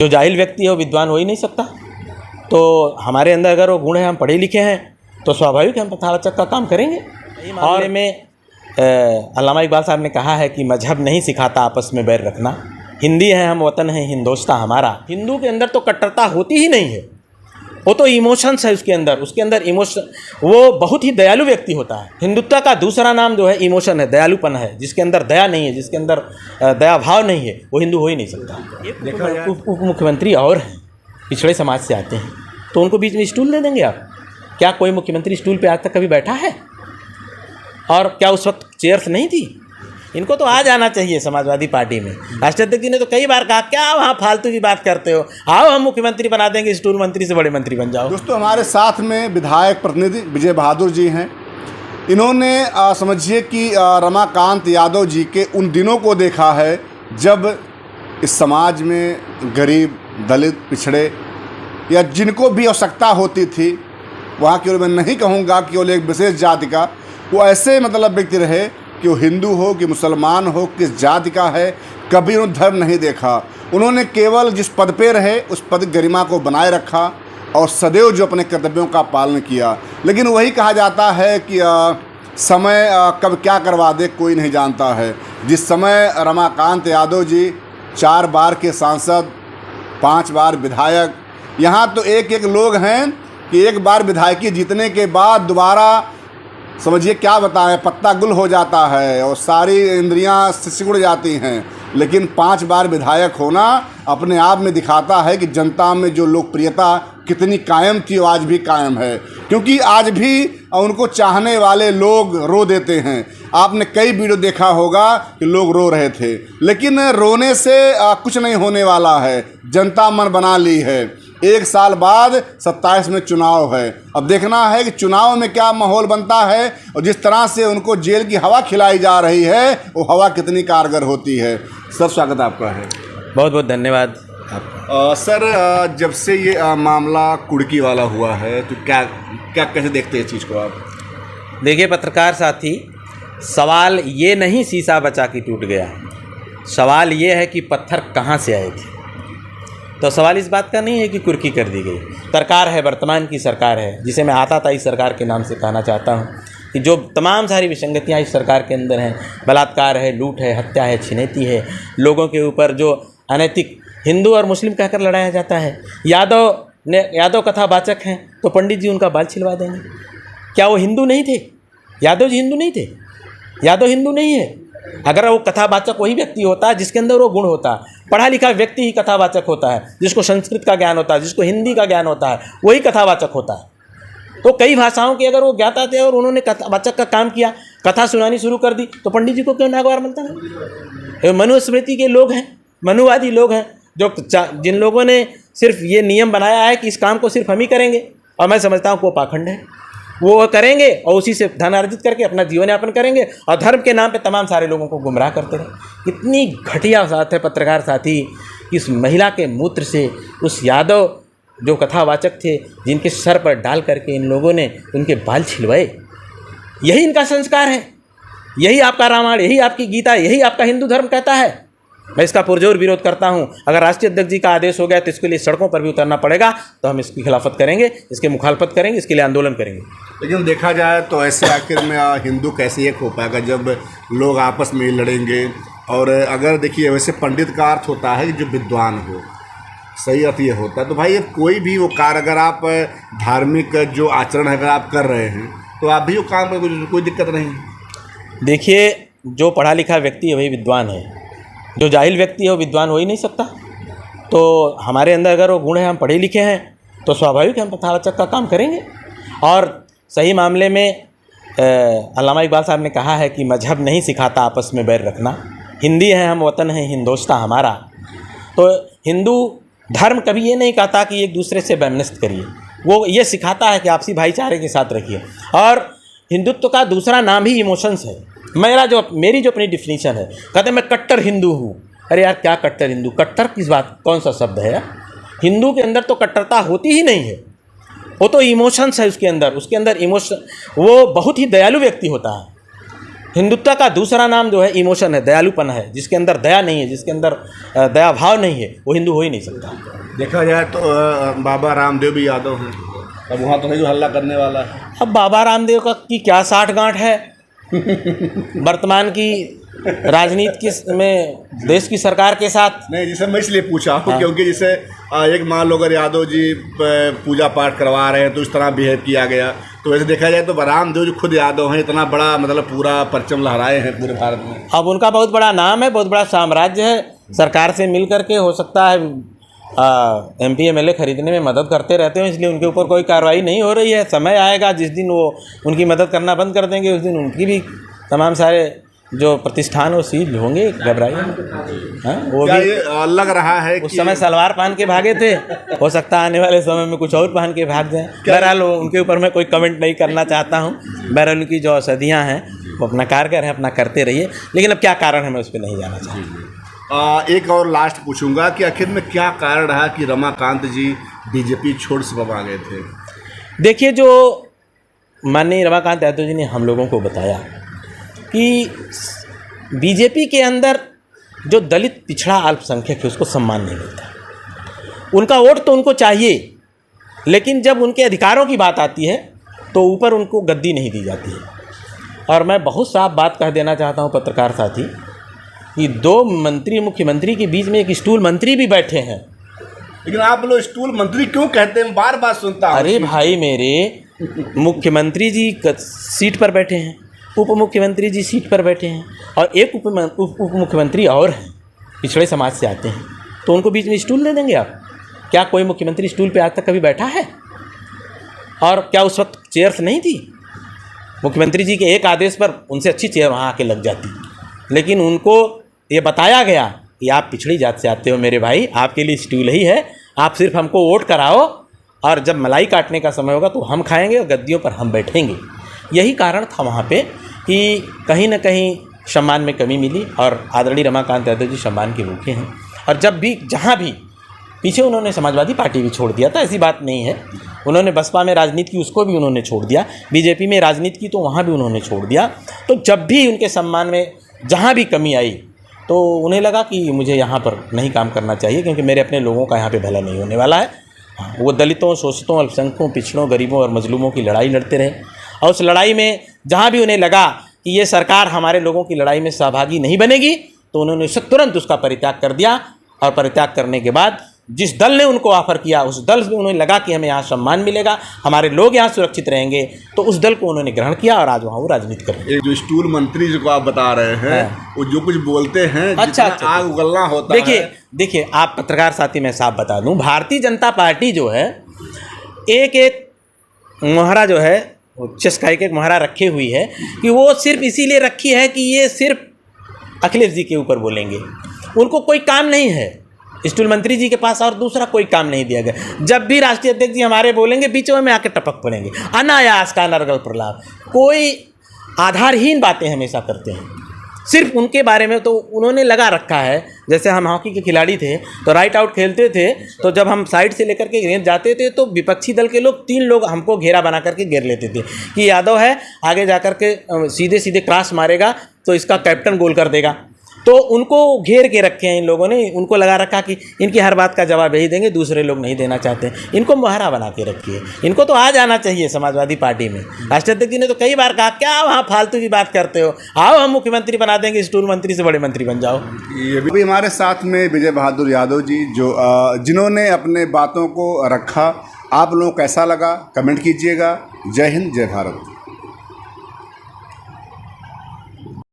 जो जाहिल व्यक्ति है वो विद्वान हो ही नहीं सकता। तो हमारे अंदर अगर वो गुण है, हम पढ़े लिखे हैं, तो स्वाभाविक हम कथावाचक का काम करेंगे। और में अल्लामा इकबाल साहब ने कहा है कि मजहब नहीं सिखाता आपस में बैर रखना, हिंदी है हम, वतन है हिंदोस्तां हमारा। हिंदू के अंदर तो कट्टरता होती ही नहीं है, वो तो इमोशंस है उसके अंदर इमोशन, वो बहुत ही दयालु व्यक्ति होता है। हिंदुत्व का दूसरा नाम जो है इमोशन है, दयालुपन है। जिसके अंदर दया नहीं है, जिसके अंदर दया भाव नहीं है, वो हिंदू हो ही नहीं सकता। उप मुख्यमंत्री और हैं, पिछड़े समाज से आते हैं, तो उनको बीच में स्टूल दे देंगे आप? क्या कोई मुख्यमंत्री स्टूल पे आज तक कभी बैठा है? और क्या उस वक्त चेयर्स नहीं थी? इनको तो आ जाना चाहिए समाजवादी पार्टी में। राष्ट्रीय अध्यक्ष जी ने तो कई बार कहा, क्या वहाँ फालतू की बात करते हो, आओ हम मुख्यमंत्री बना देंगे, स्टूल मंत्री से बड़े मंत्री बन जाओ। दोस्तों, हमारे साथ में विधायक प्रतिनिधि विजय बहादुर जी हैं। इन्होंने समझिए कि रमाकांत यादव जी के उन दिनों को देखा है जब इस समाज में गरीब, दलित, पिछड़े या जिनको भी आवश्यकता होती थी, वहाँ केवल मैं नहीं कहूँगा कि वो एक विशेष जाति का, वो ऐसे मतलब व्यक्ति रहे कि वो हिंदू हो कि मुसलमान हो, किस जाति का है, कभी उन्होंने धर्म नहीं देखा। उन्होंने केवल जिस पद पे रहे उस पद की गरिमा को बनाए रखा और सदैव जो अपने कर्तव्यों का पालन किया। लेकिन वही कहा जाता है कि समय कब क्या करवा दे कोई नहीं जानता है। जिस समय रमाकांत यादव जी 4 बार के सांसद, 5 बार विधायक, यहाँ तो एक लोग हैं कि एक बार विधायकी जीतने के बाद दोबारा समझिए क्या बताएं, पत्ता गुल हो जाता है और सारी इंद्रियां सिकुड़ जाती हैं। लेकिन 5 बार विधायक होना अपने आप में दिखाता है कि जनता में जो लोकप्रियता कितनी कायम थी वो आज भी कायम है, क्योंकि आज भी उनको चाहने वाले लोग रो देते हैं। आपने कई वीडियो देखा होगा कि लोग रो रहे थे, लेकिन रोने से कुछ नहीं होने वाला है। जनता मन बना ली है। 1 साल बाद 27 में चुनाव है। अब देखना है कि चुनाव में क्या माहौल बनता है और जिस तरह से उनको जेल की हवा खिलाई जा रही है वो हवा कितनी कारगर होती है। सर, स्वागत आपका है। बहुत बहुत धन्यवाद। सर, जब से ये मामला कुड़की वाला हुआ है तो क्या कैसे देखते हैं इस चीज़ को आप? देखिए पत्रकार साथी, सवाल ये नहीं शीशा बचा के टूट गया, सवाल ये है कि पत्थर कहाँ से आए थे। तो सवाल इस बात का नहीं है कि कुर्की कर दी गई। सरकार है, वर्तमान की सरकार है, जिसे मैं आताताई सरकार के नाम से कहना चाहता हूँ कि जो तमाम सारी विसंगतियाँ इस सरकार के अंदर हैं, बलात्कार है, लूट है, हत्या है, छिनैती है, लोगों के ऊपर जो अनैतिक हिंदू और मुस्लिम कहकर लड़ाया जाता है। यादव कथावाचक हैं तो पंडित जी उनका बाल छिलवा देंगे। क्या वो हिंदू नहीं थे? यादव जी हिंदू नहीं थे? यादव हिंदू नहीं है। अगर वो कथावाचक वही व्यक्ति होता है जिसके अंदर वो गुण होता है, पढ़ा लिखा व्यक्ति ही कथावाचक होता है, जिसको संस्कृत का ज्ञान होता है, जिसको हिंदी का ज्ञान होता है, वही कथावाचक होता है। तो कई भाषाओं के अगर वो ज्ञाता थे और उन्होंने कथावाचक का काम किया, कथा सुनानी शुरू कर दी, तो पंडित जी को क्यों नागवार बनता है? मनुस्मृति के लोग हैं, मनुवादी लोग हैं, जिन लोगों ने सिर्फ ये नियम बनाया है कि इस काम को सिर्फ हम ही करेंगे, और मैं समझता हूँ वो पाखंड है। वो करेंगे और उसी से धन अर्जित करके अपना जीवन यापन करेंगे और धर्म के नाम पे तमाम सारे लोगों को गुमराह करते रहे। इतनी घटिया बात है पत्रकार साथी, इस महिला के मूत्र से उस यादव जो कथावाचक थे, जिनके सर पर डाल करके इन लोगों ने उनके बाल छिलवाए, यही इनका संस्कार है, यही आपका रामायण, यही आपकी गीता, यही आपका हिंदू धर्म कहता है। मैं इसका पुरजोर विरोध करता हूं। अगर राष्ट्रीय अध्यक्ष जी का आदेश हो गया तो इसके लिए सड़कों पर भी उतरना पड़ेगा, तो हम इसकी खिलाफत करेंगे, इसके मुखालफत करेंगे, इसके लिए आंदोलन करेंगे। लेकिन देखा जाए तो ऐसे आखिर में हिंदू कैसे एक हो पाएगा जब लोग आपस में ही लड़ेंगे? और अगर देखिए वैसे पंडित का अर्थ होता है कि जो विद्वान हो, सही अर्थ ये होता है। तो भाई कोई भी वो कार्य अगर आप धार्मिक जो आचरण अगर आप कर रहे हैं तो आप भी वो काम में कोई दिक्कत नहीं। देखिए, जो पढ़ा लिखा व्यक्ति है वही विद्वान है, जो जाहिल व्यक्ति है वो विद्वान हो ही नहीं सकता। तो हमारे अंदर अगर वो गुण है, हम पढ़े लिखे हैं, तो स्वाभाविक हम कथावाचक का काम करेंगे। और सही मामले में अल्लामा इकबाल साहब ने कहा है कि मजहब नहीं सिखाता आपस में बैर रखना, हिंदी है हम, वतन है हिंदोस्तां हमारा। तो हिंदू धर्म कभी ये नहीं कहता कि एक दूसरे से वैमनस्य करिए, वो ये सिखाता है कि आपसी भाईचारे के साथ रखिए। और हिंदुत्व का दूसरा नाम ही इमोशंस है। मेरी जो अपनी डिफिनीशन है, कहते मैं कट्टर हिंदू हूँ। अरे यार, क्या कट्टर हिंदू? कट्टर किस बात, कौन सा शब्द है यार? हिंदू के अंदर तो कट्टरता होती ही नहीं है, वो तो इमोशंस है उसके अंदर इमोशन, वो बहुत ही दयालु व्यक्ति होता है। हिंदुत्व का दूसरा नाम जो है इमोशन है, दयालुपन है। जिसके अंदर दया नहीं है, जिसके अंदर दया भाव नहीं है, वो हिंदू हो ही नहीं सकता। देखा जाए तो बाबा रामदेव भी यादव हैं, अब वहाँ तो नहीं जो हल्ला करने वाला है। अब बाबा रामदेव का की क्या साठ गांठ है वर्तमान की राजनीति की में देश की सरकार के साथ। नहीं, जिसे मैं इसलिए पूछा हूँ क्योंकि जैसे एक मान लो अगर यादव जी पूजा पाठ करवा रहे हैं तो इस तरह बिहेव किया गया, तो वैसे देखा जाए तो रामदेव जी खुद यादव हैं, इतना बड़ा मतलब पूरा परचम लहराए हैं पूरे भारत में। अब उनका बहुत बड़ा नाम है, बहुत बड़ा साम्राज्य है। सरकार से मिल करके हो सकता है MP MLA खरीदने में मदद करते रहते हैं, इसलिए उनके ऊपर कोई कार्रवाई नहीं हो रही है। समय आएगा जिस दिन वो उनकी मदद करना बंद कर देंगे, उस दिन उनकी भी तमाम सारे जो प्रतिष्ठान वो सील होंगे। घबराइए, वो क्या भी ये लग रहा है उस समय सलवार पहन के भागे थे, हो सकता है आने वाले समय में कुछ और पहन के भाग जाएं। बहरहाल उनके ऊपर मैं कोई कमेंट नहीं करना चाहता हूँ। बहरहाल उनकी जो औषधियाँ हैं वो अपना कारगर है, अपना करते रहिए, लेकिन अब क्या कारण है मैं उस पर नहीं जाना चाहता। एक और लास्ट पूछूंगा कि आखिर में क्या कारण रहा कि रमाकांत जी BJP छोड़ सपा गए थे? देखिए, जो माननीय रमाकांत यादव जी ने हम लोगों को बताया कि BJP के अंदर जो दलित पिछड़ा अल्पसंख्यक है उसको सम्मान नहीं मिलता। उनका वोट तो उनको चाहिए, लेकिन जब उनके अधिकारों की बात आती है तो ऊपर उनको गद्दी नहीं दी जाती है। और मैं बहुत साफ बात कह देना चाहता हूँ पत्रकार साथी कि दो मंत्री मुख्यमंत्री के बीच में एक स्टूल मंत्री भी बैठे हैं। लेकिन आप लोग स्टूल मंत्री क्यों कहते हैं? बार बार सुनता हूं। अरे भाई मेरे, मुख्यमंत्री जी सीट पर बैठे हैं, उप मुख्यमंत्री जी सीट पर बैठे हैं, और एक उप मुख्यमंत्री और हैं पिछड़े समाज से आते हैं, तो उनको बीच में स्टूल दे देंगे आप? क्या कोई मुख्यमंत्री स्टूल पे आज तक कभी बैठा है? और क्या उस वक्त चेयर्स नहीं थी? मुख्यमंत्री जी के एक आदेश पर उनसे अच्छी चेयर वहाँ आके लग जाती, लेकिन उनको ये बताया गया कि आप पिछड़ी जात से आते हो मेरे भाई, आपके लिए स्टूल ही है, आप सिर्फ हमको वोट कराओ और जब मलाई काटने का समय होगा तो हम खाएंगे और गद्दियों पर हम बैठेंगे। यही कारण था वहाँ पे कि कहीं ना कहीं सम्मान में कमी मिली, और आदरणीय रमाकांत यादव जी सम्मान के भूखे हैं। और जब भी जहाँ भी पीछे उन्होंने समाजवादी पार्टी भी छोड़ दिया था, ऐसी बात नहीं है, उन्होंने बसपा में राजनीति की, उसको भी उन्होंने छोड़ दिया, BJP में राजनीति की तो वहाँ भी उन्होंने छोड़ दिया। तो जब भी उनके सम्मान में जहाँ भी कमी आई तो उन्हें लगा कि मुझे यहाँ पर नहीं काम करना चाहिए, क्योंकि मेरे अपने लोगों का यहाँ पे भला नहीं होने वाला है। वो दलितों, शोषितों, अल्पसंख्यकों, पिछड़ों, गरीबों और मजलूमों की लड़ाई लड़ते रहे, और उस लड़ाई में जहाँ भी उन्हें लगा कि ये सरकार हमारे लोगों की लड़ाई में सहभागी नहीं बनेगी तो उन्होंने तुरंत उसका परित्याग कर दिया। और परित्याग करने के बाद जिस दल ने उनको ऑफ़र किया, उस दल में उन्हें लगा कि हमें यहाँ सम्मान मिलेगा, हमारे लोग यहाँ सुरक्षित रहेंगे, तो उस दल को उन्होंने ग्रहण किया और आज वहाँ वो राजनीति कर रहे हैं। एक जो स्टूल मंत्री जो आप बता रहे हैं, वो जो कुछ बोलते हैं, अच्छा, आग उगलना होता है। देखिए आप पत्रकार साथी, मैं साफ बता दूं, भारतीय जनता पार्टी जो है एक मुहरा जो है, चेस का एक मुहरा रखी हुई है कि वो सिर्फ इसीलिए रखी है कि ये सिर्फ अखिलेश जी के ऊपर बोलेंगे। उनको कोई काम नहीं है स्टूल मंत्री जी के पास, और दूसरा कोई काम नहीं दिया गया। जब भी राष्ट्रीय अध्यक्ष जी हमारे बोलेंगे, बीचों में आके टपक पड़ेंगे, अनायास का नरगल प्रलाप, कोई आधारहीन बातें हमेशा करते हैं सिर्फ उनके बारे में। तो उन्होंने लगा रखा है, जैसे हम हॉकी के खिलाड़ी थे तो राइट आउट खेलते थे, तो जब हम साइड से लेकर के गेंद जाते थे तो विपक्षी दल के लोग 3 लोग हमको घेरा बना करके घेर लेते थे कि यादव है, आगे जा कर के सीधे सीधे क्रॉस मारेगा तो इसका कैप्टन गोल कर देगा। तो उनको घेर के रखे हैं इन लोगों ने, उनको लगा रखा कि इनकी हर बात का जवाब यही देंगे, दूसरे लोग नहीं देना चाहते, इनको मुहरा बना के रखिए। इनको तो आ जाना चाहिए समाजवादी पार्टी में। राष्ट्रीय अध्यक्ष जी ने तो कई बार कहा, क्या वहाँ फालतू की बात करते हो, आओ हम मुख्यमंत्री बना देंगे, स्टूल मंत्री से बड़े मंत्री बन जाओ। ये भी हमारे साथ में विजय बहादुर यादव जी, जो जिन्होंने अपने बातों को रखा। आप लोगों को कैसा लगा कमेंट कीजिएगा। जय हिंद, जय भारत।